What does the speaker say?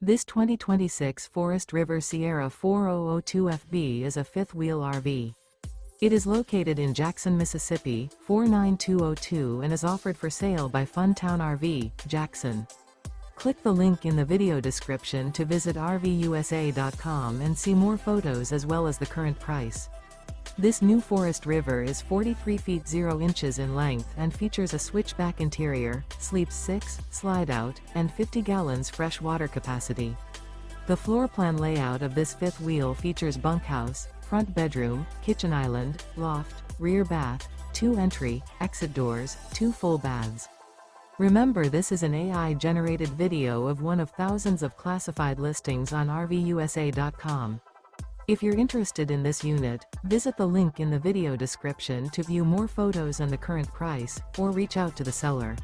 This 2026 Forest River Sierra 4002FB is a fifth-wheel RV. It is located in Jackson, Mississippi, 49202 and is offered for sale by Funtown RV, Jackson. Click the link in the video description to visit RVUSA.com and see more photos as well as the current price. This new Forest River is 43 feet 0 inches in length and features a switchback interior, sleeps 6, slide-out, and 50 gallons fresh water capacity. The floor plan layout of this fifth wheel features bunkhouse, front bedroom, kitchen island, loft, rear bath, 2 entry, exit doors, 2 full baths. Remember, this is an AI-generated video of one of thousands of classified listings on RVUSA.com. If you're interested in this unit, visit the link in the video description to view more photos and the current price, or reach out to the seller.